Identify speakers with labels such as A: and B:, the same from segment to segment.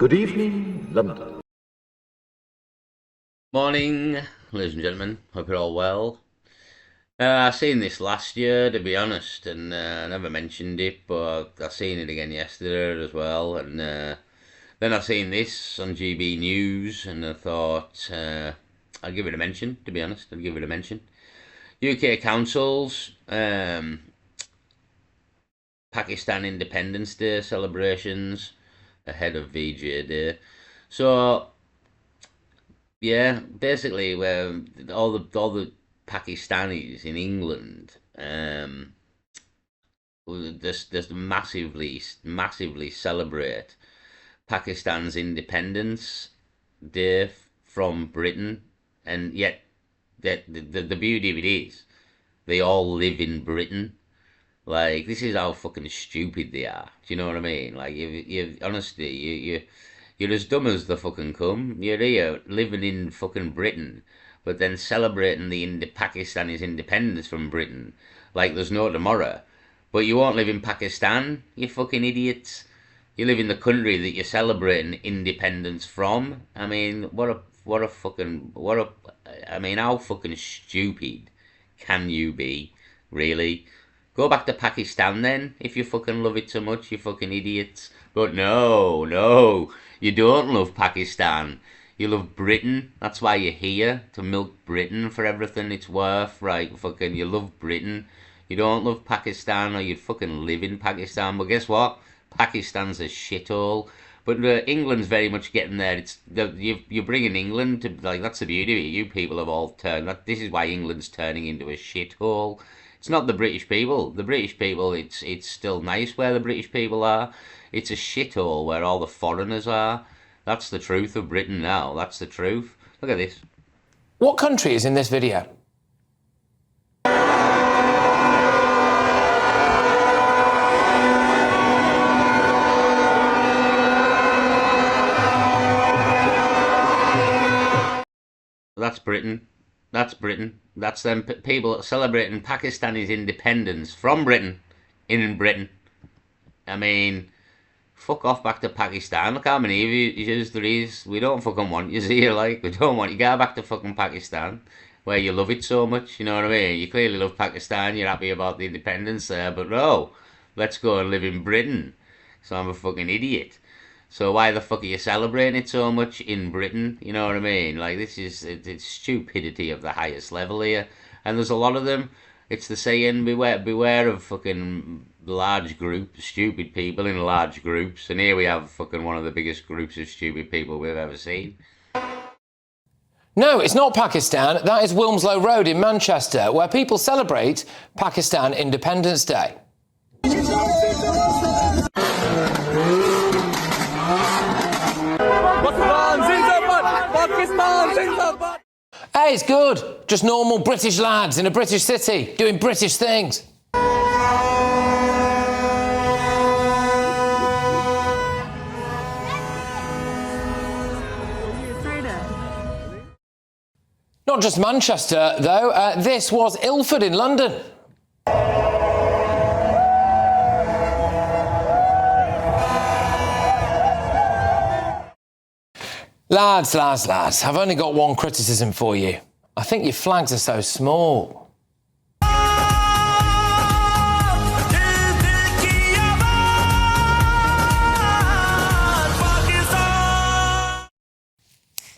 A: Good evening, London.
B: Morning, ladies and gentlemen. Hope you're all well. I seen this last year, to be honest, and I never mentioned it, but I seen it again yesterday as well. And then I seen this on GB News, and I thought I'd give it a mention. To be honest, I'd give it a mention. UK councils, Pakistan Independence Day celebrations ahead of VJ Day. So yeah, basically, where all the Pakistanis in England, just massively celebrate Pakistan's independence day from Britain, and yet the beauty of it is they all live in Britain. Like, this is how fucking stupid they are. Do you know what I mean? Like, you honestly, you're as dumb as the fucking come. You're here living in fucking Britain, but then celebrating the Pakistani's independence from Britain like there's no tomorrow. But you won't live in Pakistan, you fucking idiots. You live in the country that you're celebrating independence from. I mean, I mean, how fucking stupid can you be, really? Go back to Pakistan then, if you fucking love it so much, you fucking idiots. But no, you don't love Pakistan. You love Britain. That's why you're here, to milk Britain for everything it's worth, right? Fucking, you love Britain. You don't love Pakistan, or you'd fucking live in Pakistan. But guess what? Pakistan's a shithole. But England's very much getting there. You're bringing England to, like, that's the beauty of it. You people have all turned. This is why England's turning into a shithole. It's not the British people. The British people, it's still nice where the British people are. It's a shithole where all the foreigners are. That's the truth of Britain now. That's the truth. Look at this.
C: What country is in this video?
B: That's Britain. That's Britain. That's them people celebrating Pakistani's independence from Britain in Britain. I mean, fuck off back to Pakistan. Look how many of you there is. We don't fucking want you here, like. We don't want you. Go back to fucking Pakistan, where you love it so much, you know what I mean? You clearly love Pakistan, you're happy about the independence there, but no, let's go and live in Britain. So I'm a fucking idiot. So why the fuck are you celebrating it so much in Britain? You know what I mean? Like, this is it's stupidity of the highest level here, and there's a lot of them. It's the saying, beware of fucking large groups, stupid people in large groups, and here we have fucking one of the biggest groups of stupid people we've ever seen.
C: No, it's not Pakistan. That is Wilmslow Road in Manchester, where people celebrate Pakistan Independence Day. Hey, it's good. Just normal British lads in a British city doing British things. Not just Manchester, though. This was Ilford in London. Lads, I've only got one criticism for you. I think your flags are so small.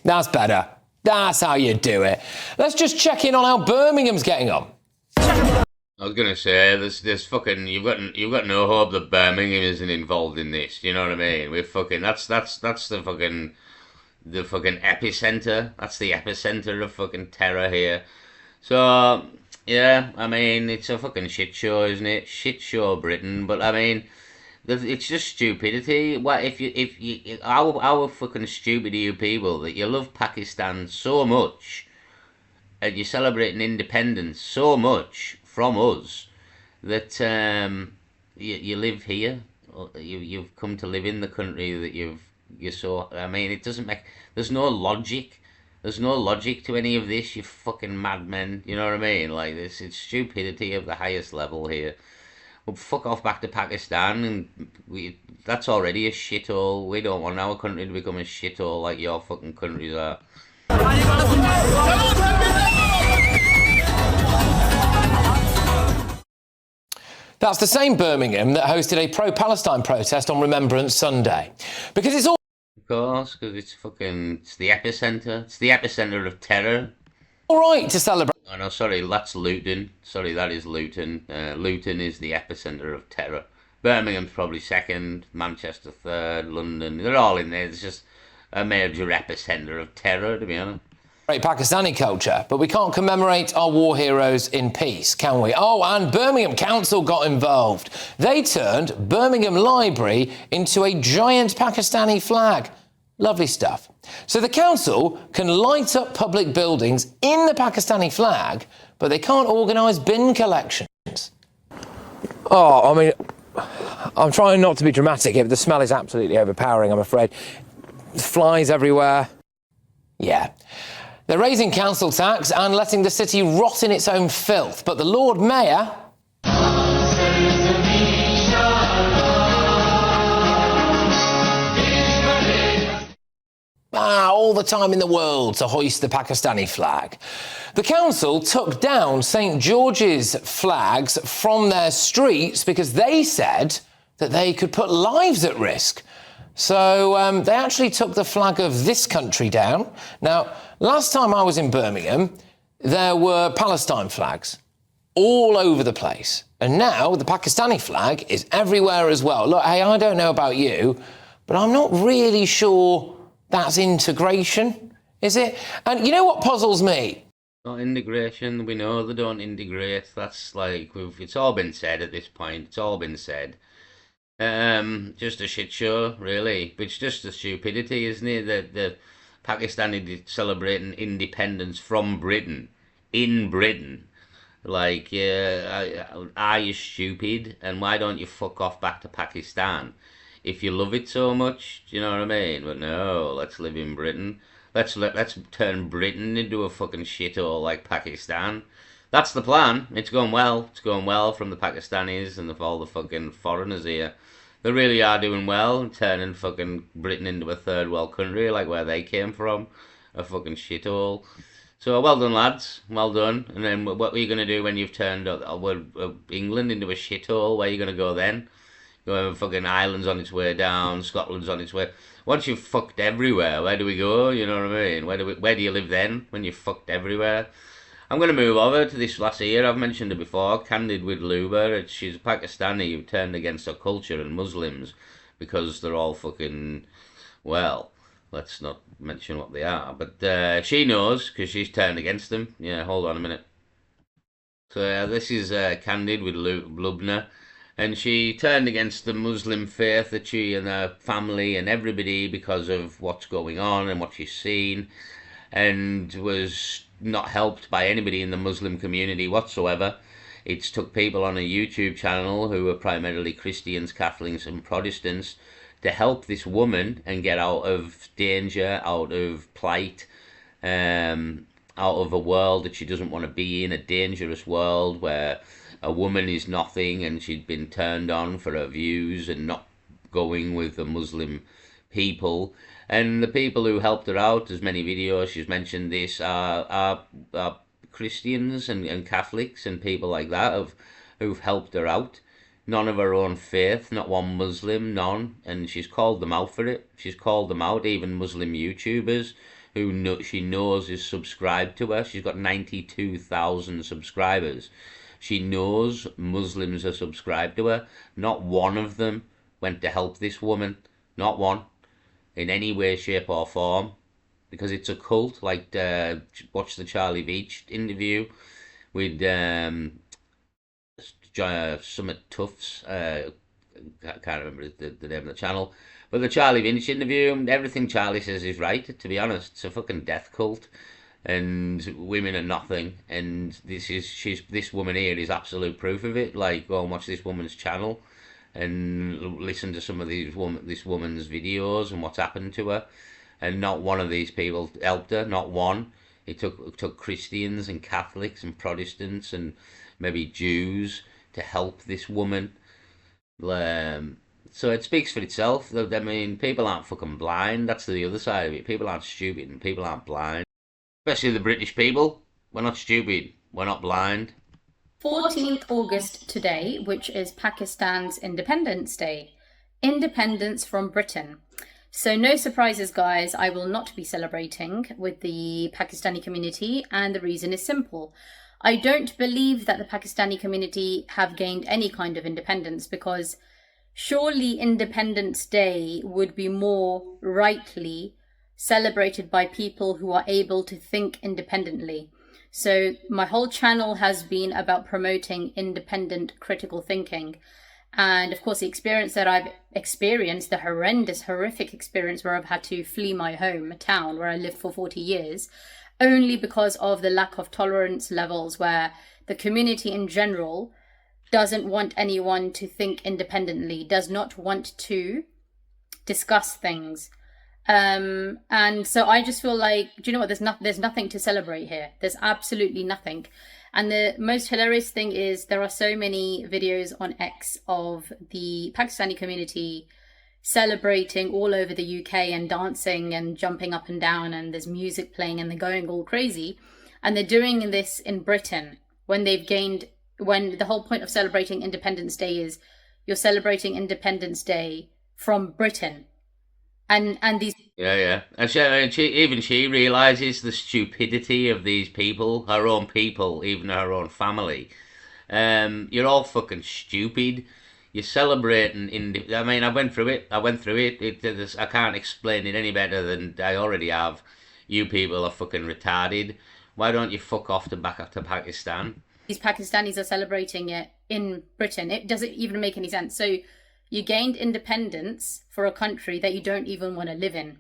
C: That's better. That's how you do it. Let's just check in on how Birmingham's getting on.
B: I was gonna say, there's fucking, you've got no hope that Birmingham isn't involved in this. You know what I mean? We're fucking, that's the fucking epicenter. That's the epicenter of fucking terror here. So yeah, I mean, it's a fucking shit show, isn't it? Shit show Britain. But I mean, it's just stupidity. What if you how fucking stupid are you people that you love Pakistan so much and you're celebrating independence so much from us that you live here? You've come to live in the country that you're so. I mean, it doesn't make. There's no logic. There's no logic to any of this. You fucking madmen. You know what I mean? Like this, it's stupidity of the highest level here. Well, fuck off back to Pakistan, and that's already a shithole. We don't want our country to become a shithole like your fucking countries are.
C: That's the same Birmingham that hosted a pro-Palestine protest on Remembrance Sunday. Because it's all...
B: Of course, because it's the epicenter. It's the epicenter of terror.
C: all right to celebrate...
B: Oh no, sorry, that's Luton. Sorry, that is Luton. Luton is the epicenter of terror. Birmingham's probably second, Manchester third, London. They're all in there. It's just a major epicenter of terror, to be honest.
C: Pakistani culture, but we can't commemorate our war heroes in peace, can we? Oh, and Birmingham Council got involved. They turned Birmingham Library into a giant Pakistani flag. Lovely stuff. So the council can light up public buildings in the Pakistani flag, but they can't organise bin collections. Oh, I mean, I'm trying not to be dramatic here, but the smell is absolutely overpowering, I'm afraid. Flies everywhere. Yeah. They're raising council tax and letting the city rot in its own filth, but the Lord Mayor... all the time in the world to hoist the Pakistani flag. The council took down St George's flags from their streets because they said that they could put lives at risk. So they actually took the flag of this country down. Now, last time I was in Birmingham, there were Palestine flags all over the place. And now the Pakistani flag is everywhere as well. Look, hey, I don't know about you, but I'm not really sure that's integration, is it? And you know what puzzles me?
B: Not integration. We know they don't integrate. That's like, it's all been said at this point. It's all been said. Just a shit show, really. It's just the stupidity, isn't it? The Pakistani celebrating independence from Britain, in Britain. Like, are you stupid? And why don't you fuck off back to Pakistan? If you love it so much, do you know what I mean? But no, let's live in Britain. Let's turn Britain into a fucking shithole like Pakistan. That's the plan. It's going well. It's going well from the Pakistanis and all the fucking foreigners here. They really are doing well, turning fucking Britain into a third world country like where they came from. A fucking shithole. So well done, lads. Well done. And then what are you going to do when you've turned England into a shithole? Where are you going to go then? Fucking Ireland's on its way down, Scotland's on its way. Once you've fucked everywhere, where do we go? You know what I mean? Where do you live then, when you've fucked everywhere? I'm going to move over to this last year. I've mentioned her before, Candid with Luba. She's a Pakistani who turned against her culture and Muslims because they're all fucking, well, let's not mention what they are. But she knows because she's turned against them. Yeah, hold on a minute. So this is Candid with Lubna. And she turned against the Muslim faith, that she and her family and everybody, because of what's going on and what she's seen, and was not helped by anybody in the Muslim community whatsoever. It's took people on a YouTube channel who are primarily Christians, Catholics and Protestants to help this woman and get out of danger, out of plight, out of a world that she doesn't want to be in, a dangerous world where a woman is nothing and she'd been turned on for her views and not going with the Muslim people. And the people who helped her out, there's many videos, she's mentioned this, are Christians and Catholics and people like that who've helped her out. None of her own faith, not one Muslim, none. And she's called them out for it. She's called them out, even Muslim YouTubers who she knows is subscribed to her. She's got 92,000 subscribers. She knows Muslims are subscribed to her. Not one of them went to help this woman. Not one. In any way, shape or form. Because it's a cult. Like, watch the Charlie Veitch interview with Summit Tufts. I can't remember the name of the channel. But the Charlie Veitch interview, everything Charlie says is right, to be honest. It's a fucking death cult. And women are nothing, and this woman here is absolute proof of it. Like, go and watch this woman's channel and listen to some of this woman's videos and what's happened to her, and not one of these people helped her, not one. It took Christians and Catholics and Protestants and maybe Jews to help this woman. Um, so it speaks for itself. I mean, people aren't fucking blind. That's the other side of it. People aren't stupid and people aren't blind. Especially the British people. We're not stupid. We're not blind.
A: 14th August today, which is Pakistan's Independence Day. Independence from Britain. So, no surprises, guys. I will not be celebrating with the Pakistani community, and the reason is simple. I don't believe that the Pakistani community have gained any kind of independence, because surely Independence Day would be more rightly celebrated by people who are able to think independently. So my whole channel has been about promoting independent critical thinking. And of course, the experience that I've experienced, the horrendous, horrific experience where I've had to flee my hometown where I lived for 40 years, only because of the lack of tolerance levels, where the community in general doesn't want anyone to think independently, does not want to discuss things. And so I just feel like, do you know what? There's nothing to celebrate here. There's absolutely nothing. And the most hilarious thing is there are so many videos on X of the Pakistani community celebrating all over the UK and dancing and jumping up and down, and there's music playing and they're going all crazy. And they're doing this in Britain when when the whole point of celebrating Independence Day is you're celebrating Independence Day from Britain. And these
B: Yeah. And she realizes the stupidity of these people, her own people, even her own family. You're all fucking stupid. You're celebrating I mean, I went through it. I can't explain it any better than I already have. You people are fucking retarded. Why don't you fuck off back up to Pakistan?
A: these Pakistanis are celebrating it in Britain. It doesn't even make any sense. So you gained independence for a country that you don't even want to live in.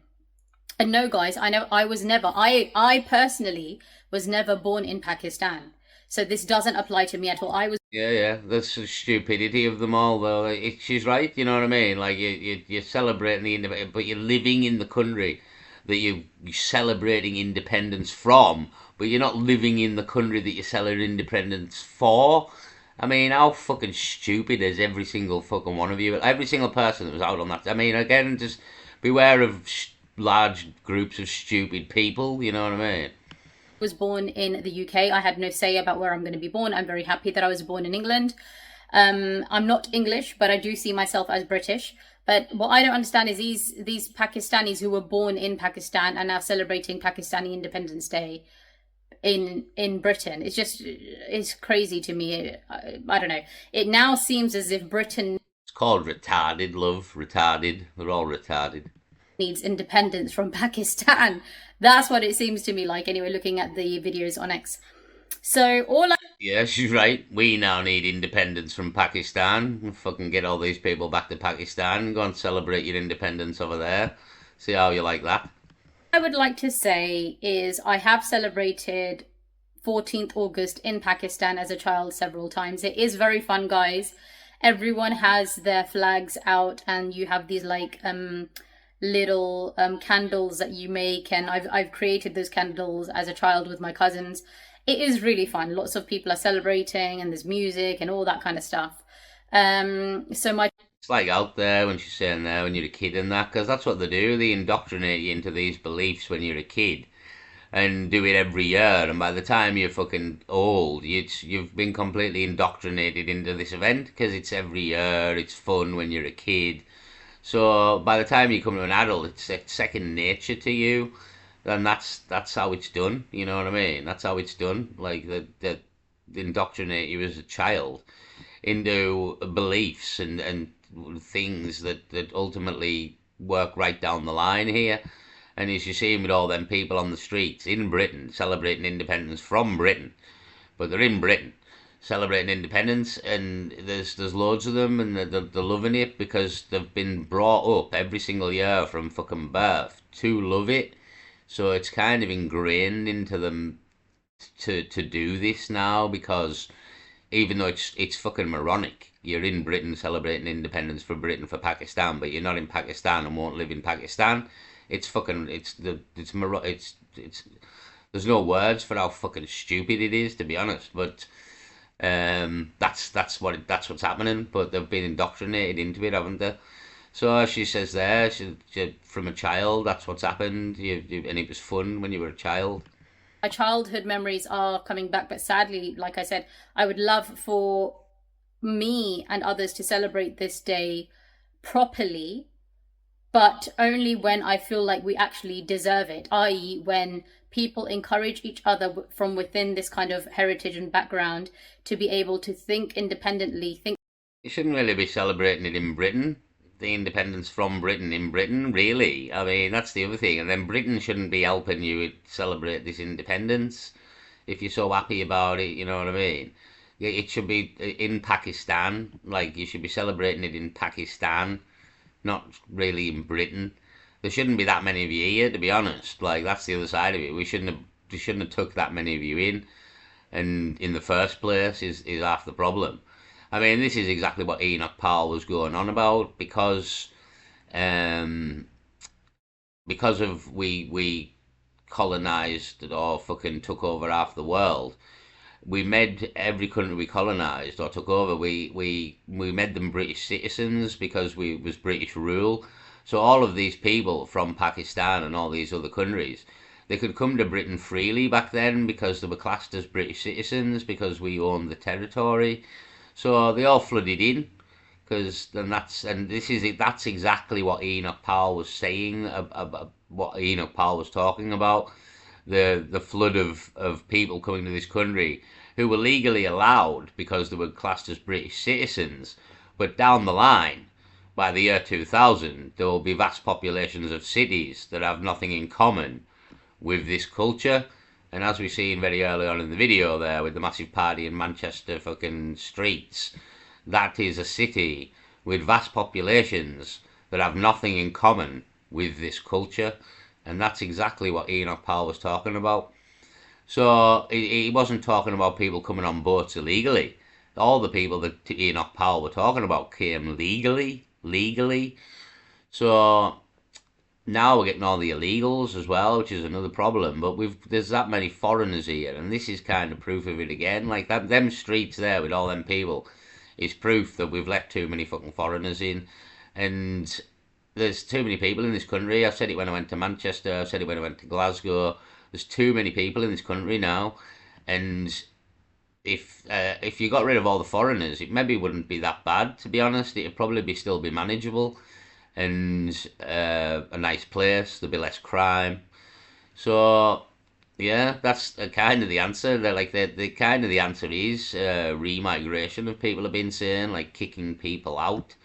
A: And no, guys, I personally was never born in Pakistan. So this doesn't apply to me at all.
B: Yeah. That's the stupidity of them all, though. She's right. You know what I mean? Like you're celebrating the independence, but you're living in the country that you're celebrating independence from, but you're not living in the country that you're celebrating independence for. I mean, how fucking stupid is every single fucking one of you? Every single person that was out on that. I mean, again, just beware of large groups of stupid people. You know what I mean?
A: was born in the UK. I had no say about where I'm going to be born. I'm very happy that I was born in England. I'm not English, but I do see myself as British. But what I don't understand is these Pakistanis who were born in Pakistan are now celebrating Pakistani Independence Day in Britain. It's crazy to me. I don't know. It now seems as if Britain
B: It's called retarded, love. Retarded. They're all retarded.
A: needs independence from Pakistan. That's what it seems to me like, anyway, looking at the videos on X. So
B: Yeah, she's right. We now need independence from Pakistan. We'll fucking get all these people back to Pakistan. Go and celebrate your independence over there. See how you like that.
A: I would like to say is I have celebrated 14th August in Pakistan as a child several times. It is very fun, guys. Everyone has their flags out, and you have these like little candles that you make, and I've created those candles as a child with my cousins. It is really fun. Lots of people are celebrating, and there's music and all that kind of stuff. So my
B: It's like out there when she's saying there when you're a kid and that, because that's what they do. They indoctrinate you into these beliefs when you're a kid and do it every year. And by the time you're fucking old, you've been completely indoctrinated into this event because it's every year. It's fun when you're a kid. So by the time you come to an adult, it's second nature to you. And that's how it's done. You know what I mean? That's how it's done. Like that indoctrinate you as a child into beliefs and things that ultimately work right down the line here. And as you're seeing with all them people on the streets in Britain celebrating independence from Britain, but they're in Britain celebrating independence, and there's loads of them, and they're loving it because they've been brought up every single year from fucking birth to love it. So it's kind of ingrained into them to do this now, because even though it's fucking moronic, you're in Britain celebrating independence for Britain for Pakistan, but you're not in Pakistan and won't live in Pakistan. It's fucking it's there's no words for how fucking stupid it is, to be honest. But That's what's happening. But they've been indoctrinated into it, haven't they? So she says there, from a child, that's what's happened. And it was fun when you were a child.
A: My childhood memories are coming back, but sadly, like I said, I would love for me and others to celebrate this day properly, but only when I feel like we actually deserve it, i.e., when people encourage each other from within this kind of heritage and background to be able to think independently, think.
B: You shouldn't really be celebrating it in Britain. The independence from Britain in Britain, really. I mean, that's the other thing. And then Britain shouldn't be helping you celebrate this independence if you're so happy about it, you know what I mean? It should be in Pakistan. Like, you should be celebrating it in Pakistan, not really in Britain. There shouldn't be that many of you here, to be honest. Like, that's the other side of it. We shouldn't have took that many of you in, and in the first place is half the problem. I mean, this is exactly what Enoch Powell was going on about, um, because of we colonized or fucking took over half the world. We made every country we colonized or took over. We made them British citizens because we was British rule. So all of these people from Pakistan and all these other countries, they could come to Britain freely back then because they were classed as British citizens because we owned the territory. So they all flooded in because then that's exactly what Enoch Powell was saying about what Enoch Powell was talking about, the flood of people coming to this country who were legally allowed because they were classed as British citizens, but down the line, by the year 2000, there will be vast populations of cities that have nothing in common with this culture. And as we've seen very early on in the video there with the massive party in Manchester fucking streets, that is a city with vast populations that have nothing in common with this culture. And that's exactly what Enoch Powell was talking about. So he wasn't talking about people coming on boats illegally. All the people that Enoch Powell were talking about came legally. So now we're getting all the illegals as well, which is another problem. But there's that many foreigners here, and this is kind of proof of it again. Like them streets there with all them people is proof that we've let too many fucking foreigners in, and there's too many people in this country. I've said it when I went to Manchester. I've said it when I went to Glasgow. There's too many people in this country now, and if you got rid of all the foreigners, it maybe wouldn't be that bad. To be honest, it'd probably still be manageable and a nice place. There'd be less crime. So yeah, that's kind of the answer. The kind of the answer is remigration. Of people have been saying, like, kicking people out,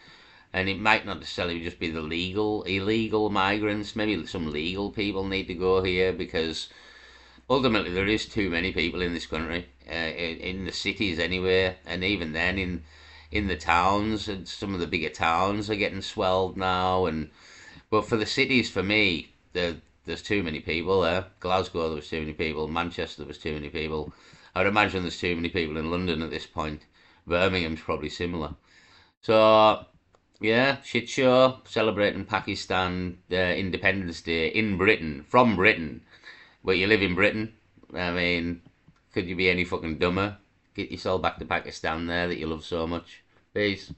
B: and it might not necessarily just be the illegal migrants. Maybe some legal people need to go here because ultimately there is too many people in this country, in the cities anyway, and even then in the towns, and some of the bigger towns are getting swelled now. And but for the cities, for me, there's too many people there. Glasgow, there was too many people. Manchester, there was too many people. I would imagine there's too many people in London at this point. Birmingham's probably similar. So yeah, shit show celebrating Pakistan Independence Day in Britain, from Britain. But you live in Britain. I mean, could you be any fucking dumber? Get yourself back to Pakistan there that you love so much. Peace.